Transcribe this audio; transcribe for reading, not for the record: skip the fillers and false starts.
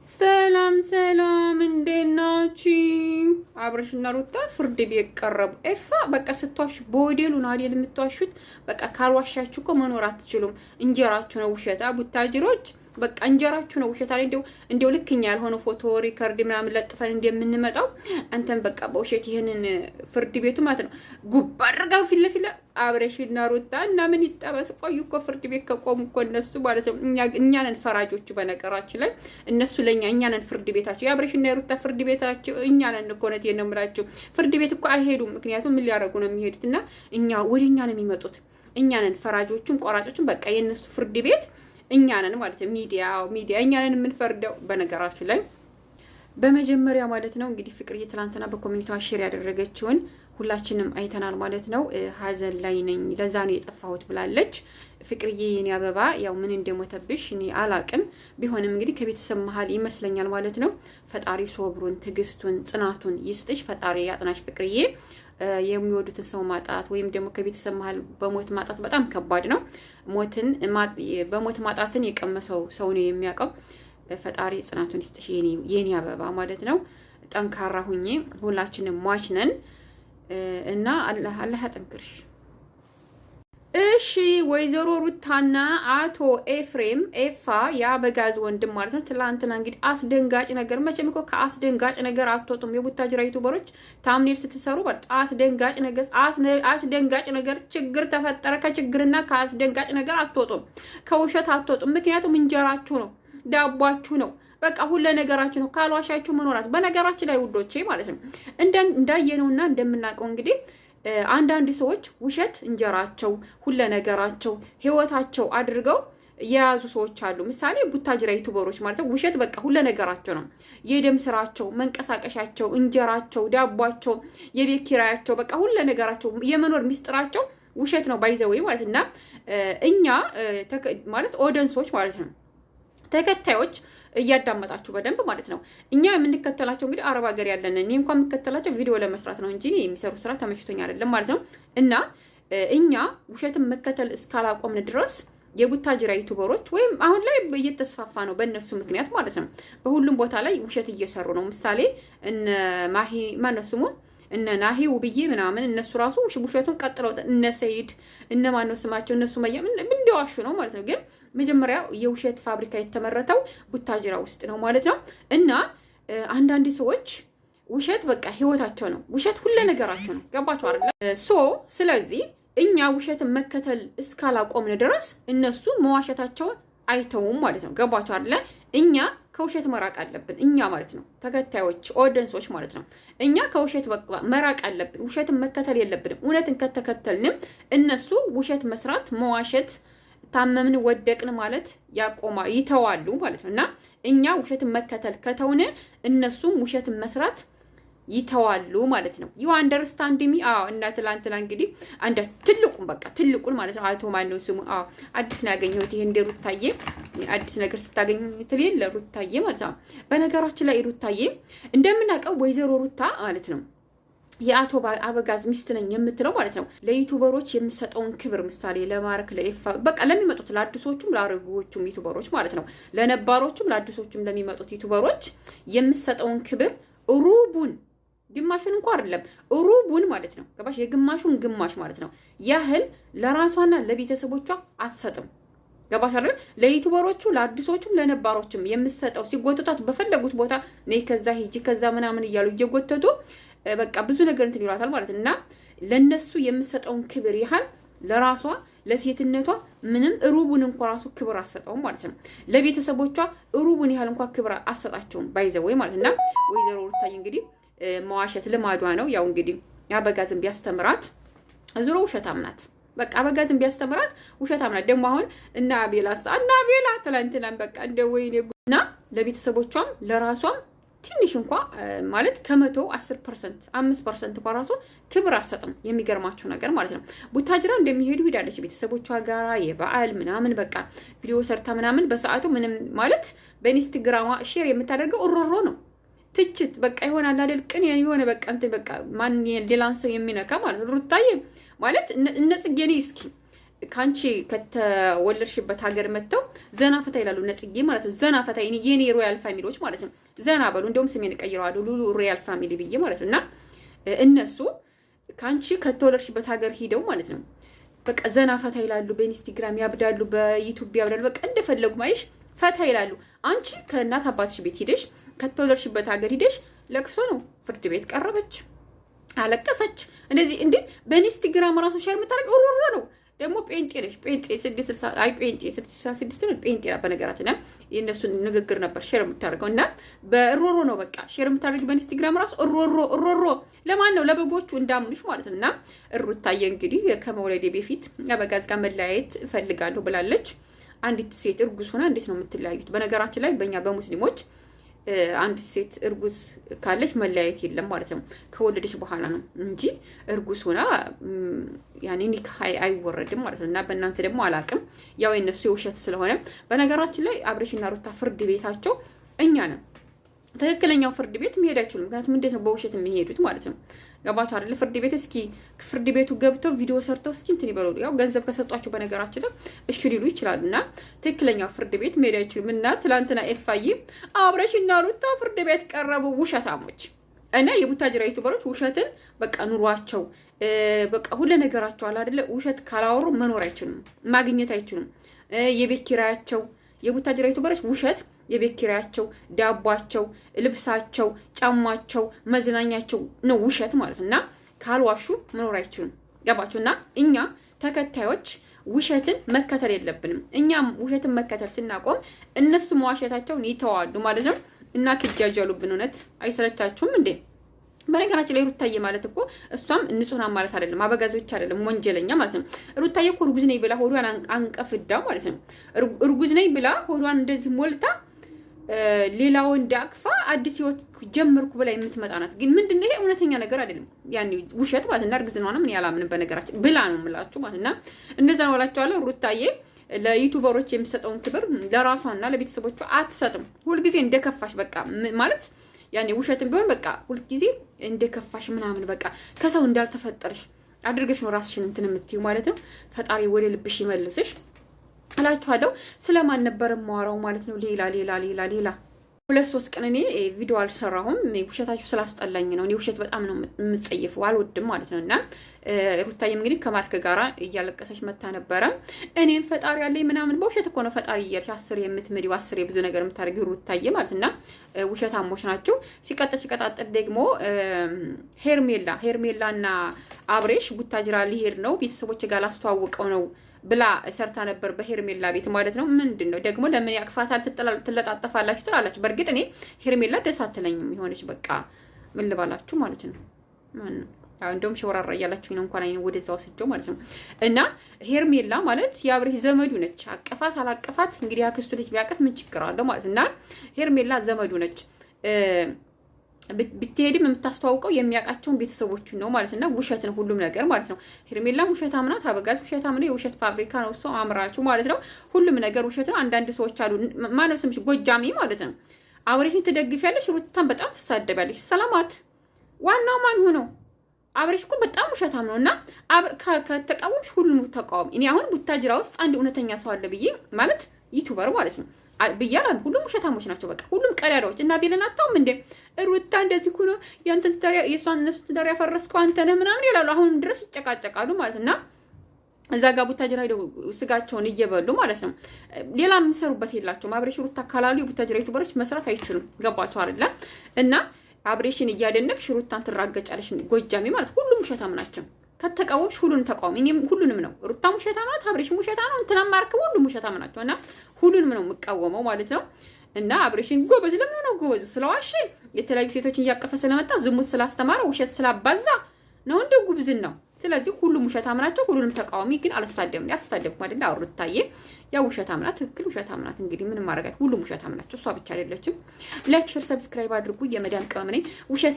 ሰላም ሰላም እንዴት ናችሁ? አብረሽና ሩታ ፍርድ ቤት ቀረቡ። ኤፋ በቃ ስትዋሹ በወዴሉ ነው አይደል የምትዋሹት? በቃ ካልዋሻችሁ እኮ መኖር አትችሉም። እንጀራችሁ ነው ውሸት። ቡታጅሮች በቃ እንጀራችሁ ነው ውሸት አይደል? እንደው ልክኛ ያልሆነ ፎቶ ሪከርድ ምናምን ለጥፈን እንደምንመጣው አንተን በቃ በውሸት ይሄንን ፍርድ ቤቱ ማለት ነው ጉባ አድርጋው ፊት ለፊት አብረሽና ሩታ እና ምን ይጠበስ። ቆዩ እኮ ፍርድ ቤት ከቆሙ እኮ እነሱ ማለት ነው እኛ ነን ፈራጆቹ። በነገራችን ላይ እነሱ ለኛ እኛ ነን ፍርድ ቤታቸው። የአብረሽና የሩታ ፍርድ ቤታቸው እኛ ነን እኮ ነው የምራቸው። ፍርድ ቤት እኮ አይሄዱም። ምክንያቱም ምን ሊያደርጉ ነው የሚሄዱትና እኛ ወደኛ ነው የሚመጡት። እኛ ነን ፈራጆቹም ቆራጮቹም። በቃ የነሱ ፍርድ ቤት እኛ ነን ማለት ነው። ሚዲያ እኛ ነን የምንፈርደው። በነገራችን ላይ በመጀመሪያ ማለት ነው እንግዲህ ፍቅርዬ ትናንትና በኮሚኒቲዋ ሼር ያደረገችውን ሁላችንም አይተናል ማለት ነው። ሀዘን ላይ ነኝ ለዛ ነው የጠፋሁት ብላለች ፍቅርዬ። የኔ አበባ ያው ምን እንደሞተብሽ እኔ አላቅም። ቢሆንም እንግዲህ ከቤተሰብ መሀል ይመስለኛል ማለት ነው። ፈጣሪ ሶብሩን፣ ትዕግስቱን፣ ጽናቱን ይስጥሽ። ፈጣሪ ያጥናሽ ፍቅርዬ። የሚወዱትን ሰው ማጣት ወይም ደግሞ ከቤተሰብ መሀል በሞት ማጣት በጣም ከባድ ነው። በሞት ማጣትን የቀመሰው ሰው ነው የሚያውቀው። ፈጣሪ ጽናቱን ይስጥሽ የኔ አበባ ማለት ነው። ጠንካራ ሁኚ። ሁላችንም ሟች ነን እና አላህ ያጠንክርሽ። እሺ ወይዘሮ ሩታና አቶ ኤፍሬም ኤፋ የአበጋዝ ወንድም ማለት ነው። ትላንትና እንግዲህ አስደንጋጭ ነገር፣ መቼም እኮ ከአስደንጋጭ ነገር አትወጡም። የቡታጅራ ዩቲዩበሮች ታምኔል ስትሰሩ አስደንጋጭ ነገር ችግር ተፈጠረ። ከችግርና ከአስደንጋጭ ነገር አትወጡም፣ ከውሸት አትወጡም። ምክንያቱም እንጀራችሁ ነው፣ ዳቧችሁ ነው፣ በቃ ሁሉ ነገራችሁ ነው። ካልዋሻችሁ መኖራችሁ። በነገራችን ላይ ውዶቼ ማለት ነው እንዳየነውና እንደምናውቀው እንግዲህ አንዳንድ ሰዎች ውሸት እንጀራቸው ሁሉ ነገራቸው ህይወታቸው አድርገው የያዙ ሰዎች አሉ። ምሳሌ ቡታጅራ ዩቲዩበሮች ማለት ነው ውሸት በቃ ሁሉ ነገራቸው ነው። የደም ስራቸው፣ መንቀሳቀሻቸው፣ እንጀራቸው፣ ዳቧቸው፣ የቤት ኪራያቸው በቃ ሁሉ ነገራቸው፣ የመኖር ሚስጥራቸው ውሸት ነው ባይዘው ማለት እና እኛ ማለት ኦዲየንሶች ማለት ነው ተከታዮች እያዳመጣችሁ በደንብ ማለት ነው። እኛ የምንከተላቸው እንግዲህ አረብ ሀገር ያለን እኔ እንኳን የምከተላቸው ቪዲዮ ለመስራት ነው እንጂ የሚሰሩ ስራ ተመችቶኝ አይደለም ማለት ነው። እና እኛ ውሸትን መከተል እስካላቆምን ድረስ የቡታጅራ ዩቲዩበሮች ወይም አሁን ላይ እየተስፋፋ ነው በእነሱ ምክንያት ማለት ነው። በሁሉም ቦታ ላይ ውሸት እየሰሩ ነው። ምሳሌ እነ ማሂ ማነው ስሙ እነ ናሂ ውብዬ ምናምን እነሱ ራሱ ውሸቱን ቀጥለው እነ ሰይድ እነ ማነው ስማቸው እነሱ መያም እንዲዋሹ ነው ማለት ነው። ግን መጀመሪያ የውሸት ፋብሪካ የተመረተው ቡታጅራ ውስጥ ነው ማለት ነው። እና አንዳንድ ሰዎች ውሸት በቃ ህይወታቸው ነው። ውሸት ሁሉ ነገራቸው ነው። ገባችሁ አይደል? ስለዚህ እኛ ውሸትን መከተል እስካላቆምን ድረስ እነሱ መዋሸታቸውን አይተውም ማለት ነው። ገባችሁ አይደል? እኛ ከውሸት መራቅ አለብን። እኛ ማለት ነው ተከታዮች ኦዲየንሶች ማለት ነው። እኛ ከውሸት መራቅ አለብን። ውሸትን መከተል የለብንም። እውነትን ከተከተልንም እነሱ ውሸት መስራት፣ መዋሸት፣ ታመምን ወደቅን ማለት ይተዋሉ ማለት ነው። እና እኛ ውሸትን መከተል ከተውነ እነሱም ውሸትን መስራት ይተዋሉ ማለት ነው። ዩ አንደርስታንድ ሚ? እና ትላንትና እንግዲህ ትልቁን ማለት ነው አቶ ማነው ስሙ አዲስ ነው ያገኘሁት። ይሄ እንደ ሩታዬ አዲስ ነገር ስታገኝ ትልል ለሩታዬ ማለት ነው። በነገራችን ላይ ሩታዬ እንደምናውቀው ወይዘሮ ሩታ ማለት ነው የአቶ አበጋዝ ሚስት ነኝ የምትለው ማለት ነው ለዩቲዩበሮች የምሰጠውን ክብር ምሳሌ ለማርክ ለኤፋ በቃ ለሚመጡት ለአዲሶቹም ለአረጋዎቹም ዩቲዩበሮች ማለት ነው ለነባሮቹም ለአዲሶቹም ለሚመጡት ዩቲዩበሮች የምሰጠውን ክብር ሩቡን ግማሹን እንኳን አይደለም ሩቡን ማለት ነው ገባሽ? የግማሹን ግማሽ ማለት ነው ያህል ለራሷና ለቤተሰቦቿ አትሰጥም። ገባሽ አይደል? ለዩቲዩበሮቹ ለአዲሶቹም ለነባሮቹም የምሰጠው ሲጎተቷት በፈለጉት ቦታ ነይ ከዛ ሂጂ ከዛ ምናምን እያሉ እየጎተቱ በቃ ብዙ ነገር እንትን ይሏታል ማለት እና ለነሱ የምሰጠውን ክብር ያህል ለራሷ ለሴትነቷ ምንም ሩቡን እንኳን ራሱ ክብር አሰጠውም ማለት ነው። ለቤተሰቦቿ ሩቡን ያህል እንኳን ክብር አሰጣቸውም ባይዘው ማለት እና ወይዘሮ ሩታዬ እንግዲህ መዋሸት ልማዷ ነው። ያው እንግዲህ አበጋዝም ቢያስተምራት ዙሮ ውሸታም ናት። በቃ አበጋዝም ቢያስተምራት ውሸታም ናት። ደግሞ አሁን እና ቤላ ትላንትናም በቃ እንደ ወይኔ እና ለቤተሰቦቿም ለራሷም ትንሽ እንኳን ማለት ከመቶ 10% 5% እንኳን ራሱ ክብር አትሰጥም። የሚገርማችሁ ነገር ማለት ነው ቡታጅራ እንደሚሄዱ ሄዳለች ቤተሰቦቿ ጋራ የበዓል ምናምን በቃ ቪዲዮ ሰርታ ምናምን በሰዓቱ ምንም ማለት በኢንስታግራሟ ሼር የምታደርገው ኦሮሮ ነው ትችት በቃ ይሆናል አይደል? ቅን የሆነ በቃ እንትን በቃ ማን ሌላን ሰው የሚነካ ማለት ነው። ሩታዬ ማለት እነ ጽጌኔ እስኪ ካንቺ ከተወለድሽበት ሀገር መጥተው ዘና ፈታ ይላሉ። ነጽጌ ማለት ነው። ዘና ፈታ የኔ ሮያል ፋሚሊዎች ማለት ነው። ዘና በሉ። እንደውም ስሜን ቀይረዋለሁ ሉሉ ሮያል ፋሚሊ ብዬ ማለት ነው። እና እነሱ ካንቺ ከተወለድሽበት ሀገር ሂደው ማለት ነው በቃ ዘና ፈታ ይላሉ። በኢንስታግራም ያብዳሉ፣ በዩቲዩብ ያብዳሉ። በቃ እንደፈለጉ ማይሽ ፈታ ይላሉ። አንቺ ከእናት አባትሽ ቤት ሂደሽ ከተወለድሽበት ሀገር ሂደሽ ለቅሶ ነው። ፍርድ ቤት ቀረበች፣ አለቀሰች። እንደዚህ እንዴ በኢንስታግራም ራሱ ሼር የምታደርግ ኦሮሮ ነው። ደግሞ ጴንጤ ነሽ። ጴንጤ 660 አይ ጴንጤ 66 ነው። ጴንጤ በነገራችን የእነሱን ንግግር ነበር ሼር የምታደርገው እና በሮሮ ነው በቃ ሼር የምታደርግ በኢንስታግራም ራሱ ሮሮ ለማን ነው? ለበጎቹ እንዳምኑሽ ማለት ነው። እና ሩታዬ እንግዲህ ከመውለዴ በፊት አበጋዝ ጋር መለያየት እፈልጋለሁ ብላለች። አንዲት ሴት እርጉዝ ሆና እንዴት ነው የምትለያዩት? በነገራችን ላይ በእኛ በሙስሊሞች አንድ ሴት እርጉዝ ካለች መለያየት የለም ማለት ነው። ከወለደች በኋላ ነው እንጂ እርጉዝ ሆና ያኔ ኒካህ አይወረድም ማለት ነው። እና በእናንተ ደግሞ አላቅም፣ ያው የነሱ የውሸት ስለሆነ በነገራችን ላይ አብሬሽና ሩታ ፍርድ ቤታቸው እኛ ነን። ትክክለኛው ፍርድ ቤት መሄድ አይችሉም። ምክንያቱም እንዴት ነው በውሸት የሚሄዱት ማለት ነው። ገባችሁ አይደለ? ፍርድ ቤት እስኪ ፍርድ ቤቱ ገብተው ቪዲዮ ሰርተው እስኪ እንትን ይበሉ። ያው ገንዘብ ከሰጧቸው በነገራችን ላይ እሺ ሊሉ ይችላሉ። እና ትክክለኛው ፍርድ ቤት መሄድ አይችሉም። እና ትላንትና ኤፋይ አብሬሽና ሩታ ፍርድ ቤት ቀረቡ። ውሸታሞች እና የቡታጅራ ዩቲዩበሮች ውሸትን በቃ ኑሯቸው በቃ ሁሉ ነገራቸው አለ አይደለ? ውሸት ካላወሩ መኖር አይችሉም፣ ማግኘት አይችሉም። የቤት ኪራያቸው የቡታጅራ ዩቲዩበሮች ውሸት የቤት ኪራያቸው፣ ዳቧቸው፣ ልብሳቸው፣ ጫማቸው፣ መዝናኛቸው ነው ውሸት ማለት እና ካልዋሹ መኖር አይችሉም። ገባችሁ? እና እኛ ተከታዮች ውሸትን መከተል የለብንም። እኛም ውሸትን መከተል ስናቆም እነሱ መዋሸታቸውን ይተዋሉ ማለት ነው። እና ትጃጃሉብን። እውነት አይሰለቻችሁም እንዴ? በነገራችን ላይ ሩታዬ ማለት እኮ እሷም ንጹህ ናት ማለት አይደለም። አበጋዝ ብቻ አይደለም ወንጀለኛ ማለት ነው። ሩታዬ እኮ እርጉዝ ነኝ ብላ ሆዷን አንቀፍዳ ማለት ነው። እርጉዝ ነኝ ብላ ሆዷን እንደዚህ ሞልታ ሌላ ወንድ አቅፋ አዲስ ህይወት ጀመርኩ ብላ የምትመጣ ናት። ግን ምንድነው ይሄ? እውነተኛ ነገር አይደለም። ያኔ ውሸት ማለት እና እርግዝናዋን ምን ያላምን በነገራችን ብላ ነው የምላችሁ ማለት እና እንደዛ ነው እላችኋለሁ። ሩታዬ ለዩቲዩበሮች የምትሰጠውን ክብር ለራሷና ለቤተሰቦቿ አትሰጥም። ሁልጊዜ እንደከፋሽ በቃ ማለት ያኔ ውሸትም ቢሆን በቃ ሁልጊዜ እንደከፋሽ ምናምን በቃ ከሰው እንዳልተፈጠርሽ አድርገሽ ነው ራስሽን እንትን የምትዩ ማለት ነው። ፈጣሪ ወደ ልብሽ ይመልስሽ እላችኋለሁ። ስለማን ነበር የማወራው ማለት ነው? ሌላ 2-3 ቀን እኔ ቪዲዮ አልሰራሁም። ውሸታችሁ ስላስጠላኝ ነው። እኔ ውሸት በጣም ነው የምጸየፈው፣ አልወድም ማለት ነው። እና ሩታዬም እንግዲህ ከማርክ ጋራ እያለቀሰች መታ ነበረ። እኔም ፈጣሪ ያለኝ ምናምን በውሸት እኮ ነው ፈጣሪ እያልሽ 10 የምትምሪው 10 የብዙ ነገር የምታደርጊው ሩታዬ ማለት እና ውሸታሞች ናቸው። ሲቀጥል ደግሞ ሄርሜላና አብሬሽ ቡታጅራ ሊሄድ ነው ቤተሰቦች ጋር ላስተዋውቀው ነው ብላ ሰርታ ነበር በሄርሜላ ቤት ማለት ነው። ምንድን ነው ደግሞ ለምን ያቅፋታል ትለጣጠፋላችሁ ትላላችሁ። በእርግጥ እኔ ሄርሜላ ደስ አትለኝም የሆነች በቃ ምን ልባላችሁ ማለት ነው። ያው እንደውም ሸወራራ እያላችሁ ነው እንኳን አይነ ወደዛ ወስጀው ማለት ነው። እና ሄርሜላ ማለት የአብሬሽ ዘመዱ ነች። አቀፋት አላቀፋት እንግዲህ አክስቱ ልጅ ቢያቀፍ ምን ችግር አለው ማለት እና ሄርሜላ ዘመዱ ነች። ብትሄድም የምታስተዋውቀው የሚያውቃቸውን ቤተሰቦቹን ነው ማለት እና ውሸት ነው ሁሉም ነገር ማለት ነው። ሄርሜላም ውሸታም ናት፣ አበጋዝ ውሸታም ነው። የውሸት ፋብሪካ ነው እሱ አምራቹ ማለት ነው። ሁሉም ነገር ውሸት ነው። አንዳንድ ሰዎች አሉ ማነው ስምሽ ጎጃሚ ማለት ነው። አብሬሽን ትደግፊያለሽ፣ ሩታን በጣም ትሳደቢያለሽ። ሰላማት ዋናው ማን ሆኖ አብሬሽ እኮ በጣም ውሸታም ነው እና ከተቃወምሽ ሁሉም ተቃወም። እኔ አሁን ቡታጅራ ውስጥ አንድ እውነተኛ ሰው አለ ብዬ ማለት ዩቲዩበር ማለት ነው ብያለሁ። ሁሉም ውሸታሞች ናቸው። በቃ ሁሉም ቀዳዳዎች እና ቤለን አታውም እንዴ ሩታ እንደዚህ እኮ ነው ያንተን ትዳር የሷን እነሱ ትዳር ያፈረስከው አንተ ነህ ምናምን ይላሉ። አሁን ድረስ ይጨቃጨቃሉ ማለት እና እዛ ጋር ቡታጅራ ሄደው ስጋቸውን እየበሉ ማለት ነው። ሌላ የሚሰሩበት የላቸውም። አብሬሽ ሩታ ካላሉ የቡታጅራ ዩቲዩበሮች መስራት አይችሉም። ገባቸው አይደለ? እና አብሬሽን እያደነቅሽ ሩታን ትራገጫለሽ። ጎጃሚ ማለት ሁሉም ውሸታም ናቸው። ከተቃወምሽ ሁሉንም ተቃወሚ። እኔም ሁሉንም ነው። ሩታም ውሸታም ናት፣ አብሬሽም ውሸታም ነው፣ እንትና ማርክ ሁሉም ውሸታም ናቸው እና ሁሉንም ነው የምቃወመው ማለት ነው። እና አብሬሽን ጎበዝ ለምን ነው ጎበዙ? ስለዋሽ የተለያዩ ሴቶችን እያቀፈ ስለመጣ ዝሙት ስላስተማረ ውሸት ስላባዛ ነው እንደ ጉብዝን ነው። ስለዚህ ሁሉም ውሸታም ናቸው። ሁሉንም ተቃዋሚ ግን አልተሳደብም። ያልተሳደብኩ አይደል? አውርታዬ ያው ውሸታም ናት፣ ትክክል ውሸታም ናት። እንግዲህ ምንም ማድረግ ሁሉም ውሸታም ናቸው። እሷ ብቻ አይደለችም። ላይክ፣ ሼር፣ ሰብስክራይብ አድርጉ። የመዳን ቅመም ነኝ። ውሸት